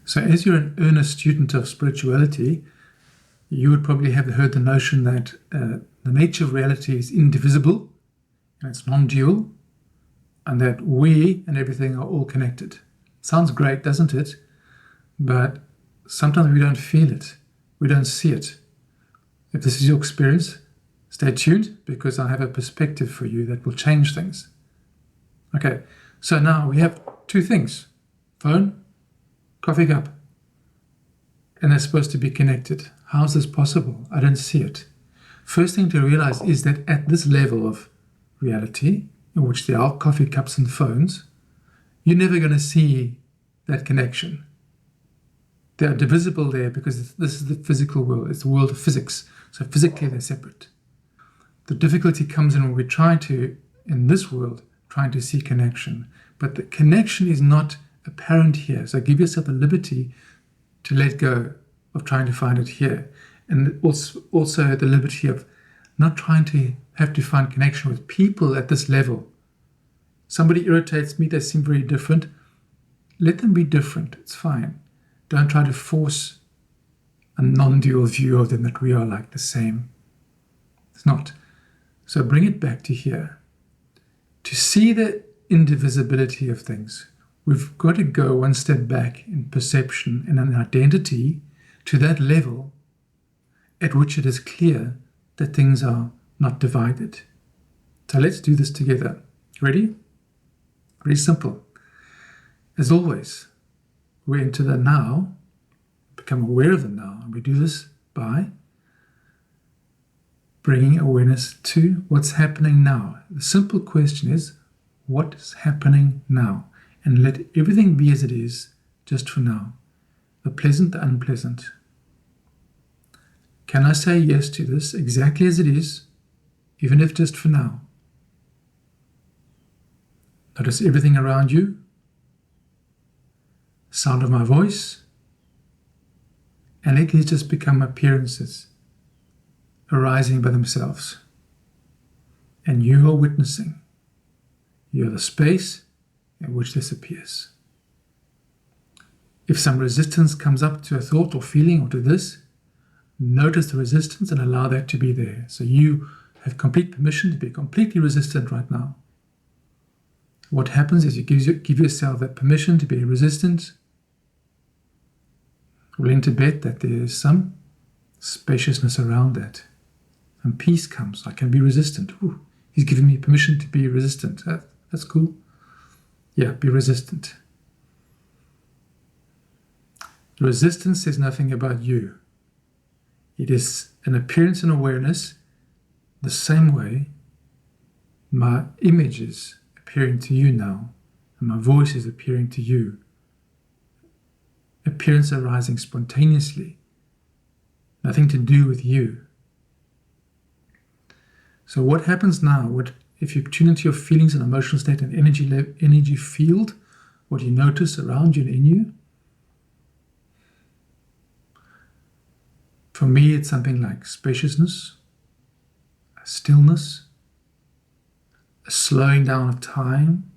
So as you're an earnest student of spirituality, you would probably have heard the notion that the nature of reality is indivisible, and it's non-dual, and that we and everything are all connected. Sounds great, doesn't it? But sometimes we don't feel it. We don't see it. If this is your experience, stay tuned, because I have a perspective for you that will change things. Okay, so now we have two things: phone, coffee cup, and they're supposed to be connected. How is this possible? I don't see it. First thing to realize is that at this level of reality, in which there are coffee cups and phones, you're never going to see that connection. They are divisible there because this is the physical world. It's the world of physics. So physically they're separate. The difficulty comes in when we're trying to, in this world, trying to see connection. But the connection is not apparent here. So give yourself a liberty to let go of trying to find it here. And also the liberty of not trying to have to find connection with people at this level. Somebody irritates me, they seem very different. Let them be different, it's fine. Don't try to force a non-dual view of them that we are like the same. It's not. So bring it back to here. To see the indivisibility of things, we've got to go one step back in perception and an identity to that level at which it is clear that things are not divided. So let's do this together. Ready? Very simple. As always, we enter the now, become aware of the now, and we do this by bringing awareness to what's happening now. The simple question is, what's happening now? And let everything be as it is, just for now. The pleasant, the unpleasant. Can I say yes to this exactly as it is, even if just for now? Notice everything around you. Sound of my voice. And let these just become appearances arising by themselves. And you are witnessing. You are the space in which this appears. If some resistance comes up to a thought or feeling or to this, notice the resistance and allow that to be there. So you have complete permission to be completely resistant right now. What happens is you give yourself that permission to be resistant. Willing to bet that there is some spaciousness around that. And peace comes. I can be resistant. Ooh, he's giving me permission to be resistant. That's cool. Yeah, be resistant. Resistance says nothing about you. It is an appearance and awareness the same way my image is appearing to you now, and my voice is appearing to you. Appearance arising spontaneously. Nothing to do with you. So what happens now? If you tune into your feelings and emotional state and energy field, what you notice around you and in you? For me, it's something like spaciousness, a stillness, a slowing down of time.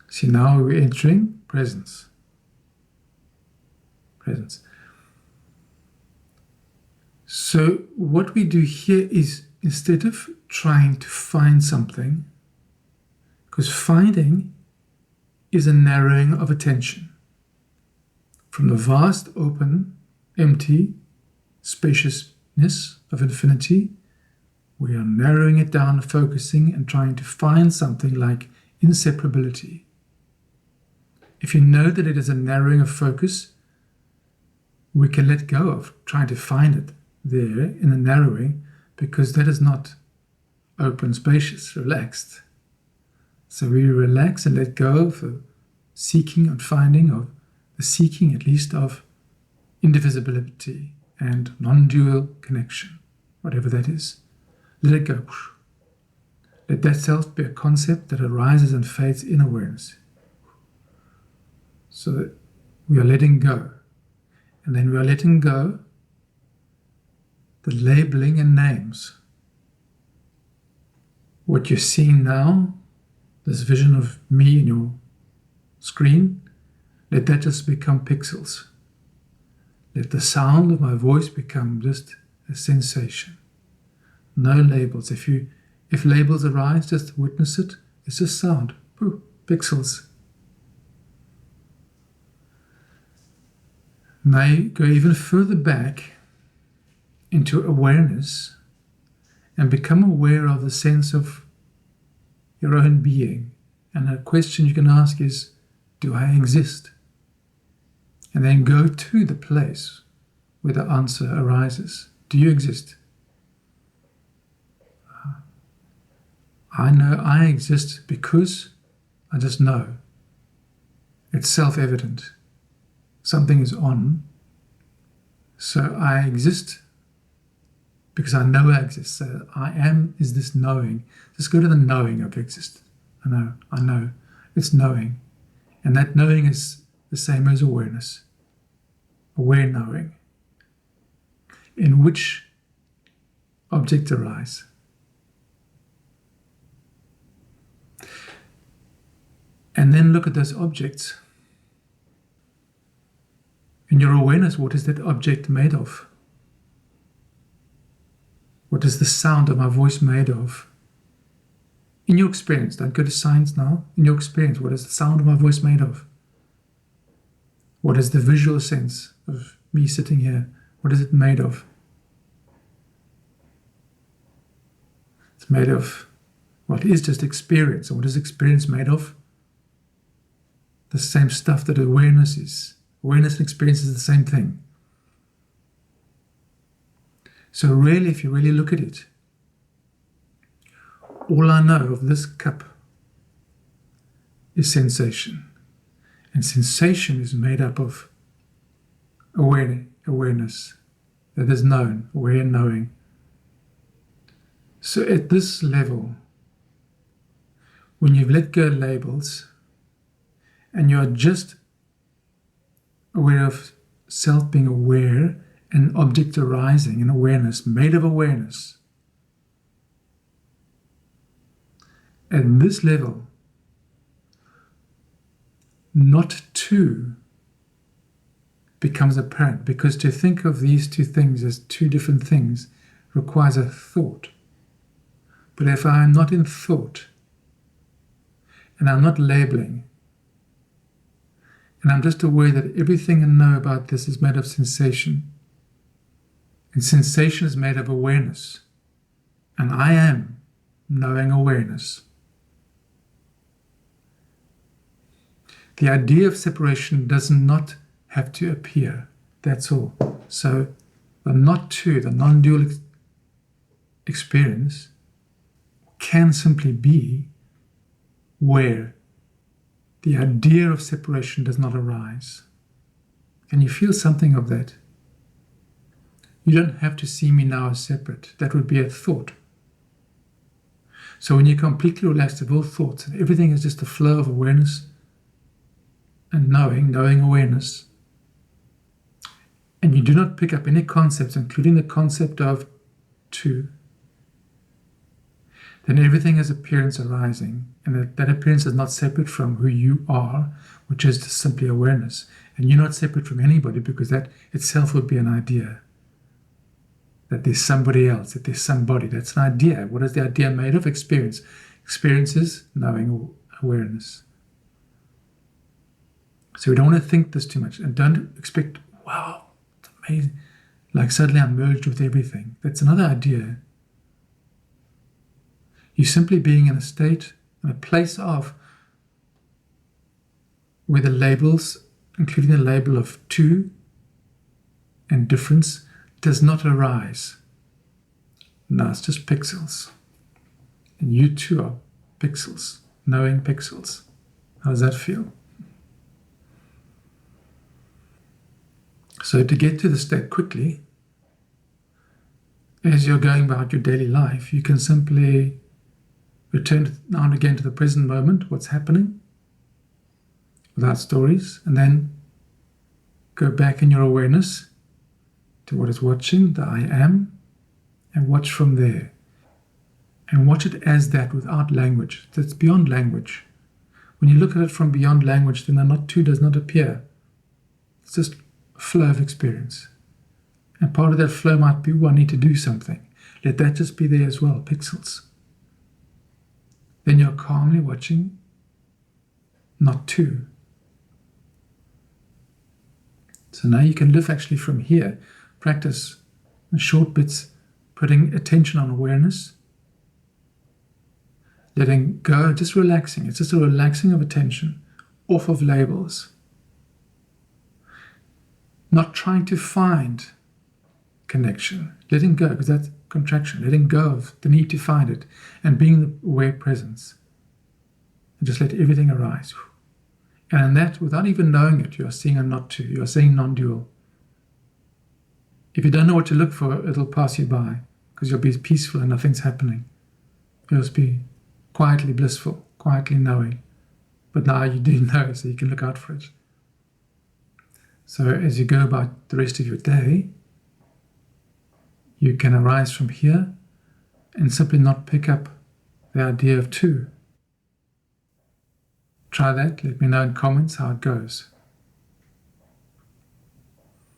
See, now we're entering presence. Presence. So what we do here is, instead of trying to find something, because finding is a narrowing of attention from the vast, open, empty spaciousness of infinity, we are narrowing it down, focusing and trying to find something like inseparability. If you know that it is a narrowing of focus, we can let go of trying to find it there in the narrowing, because that is not open, spacious, relaxed. So we relax and let go of the seeking and finding, of the seeking at least of indivisibility and non-dual connection, whatever that is. Let it go. Let that self be a concept that arises and fades in awareness. So that we are letting go. And then we are letting go the labeling and names. What you're seeing now, this vision of me in your screen, let that just become pixels. Let the sound of my voice become just a sensation. No labels. If labels arise, just witness it. It's just sound. Ooh, pixels. Now go even further back into awareness and become aware of the sense of your own being. And a question you can ask is, do I exist? And then go to the place where the answer arises. Do you exist? I know I exist because I just know. It's self-evident. Something is on. So I exist because I know I exist. So I am is this knowing. Just go to the knowing of exist. I know. It's knowing. And that knowing is the same as awareness. Aware knowing. In which objects arise. And then look at those objects. In your awareness, what is that object made of? What is the sound of my voice made of? In your experience, don't go to science now. In your experience, what is the sound of my voice made of? What is the visual sense of me sitting here? What is it made of? It's made of what is just experience. And what is experience made of? The same stuff that awareness is. Awareness and experience is the same thing. So really, if you really look at it, all I know of this cup is sensation. And sensation is made up of awareness that is known, aware knowing. So at this level, when you've let go of labels and you're just aware of self being aware and object arising in awareness, made of awareness, at this level, not two becomes apparent, because to think of these two things as two different things requires a thought. But if I am not in thought, and I'm not labeling, and I'm just aware that everything I know about this is made of sensation, and sensation is made of awareness, and I am knowing awareness. The idea of separation does not have to appear. That's all. So the not two, the non-dual experience can simply be where the idea of separation does not arise. Can you feel something of that? You don't have to see me now as separate. That would be a thought. So when you're completely relaxed of all thoughts and everything is just a flow of awareness and knowing awareness, and you do not pick up any concepts, including the concept of two, then everything has appearance arising, and that appearance is not separate from who you are, which is just simply awareness. And you're not separate from anybody, because that itself would be an idea. That there's somebody else, that there's somebody. That's an idea. What is the idea made of? Experience. Experience is knowing awareness. So we don't want to think this too much, and don't expect, wow, it's amazing. Like suddenly I'm merged with everything. That's another idea. You're simply being in a state, in a place of where the labels, including the label of two and difference, does not arise. No, it's just pixels. And you too are pixels, knowing pixels. How does that feel? So to get to the state quickly, as you're going about your daily life, you can simply return now and again to the present moment, what's happening, without stories, and then go back in your awareness to what is watching, the I am, and watch from there. And watch it as that, without language. That's beyond language. When you look at it from beyond language, then the not two does not appear. It's just a flow of experience. And part of that flow might be, I need to do something. Let that just be there as well, pixels. Then you're calmly watching not two. So now you can live actually from here. Practice in short bits, putting attention on awareness, letting go, just relaxing. It's just a relaxing of attention, off of labels. Not trying to find connection, letting go, because that's contraction, letting go of the need to find it, and being the aware presence. And just let everything arise. And in that, without even knowing it, you are seeing a not two, you are seeing non-dual. If you don't know what to look for, it'll pass you by, because you'll be peaceful and nothing's happening. You'll just be quietly blissful, quietly knowing. But now you do know, so you can look out for it. So as you go about the rest of your day, you can arise from here and simply not pick up the idea of two. Try that. Let me know in comments how it goes.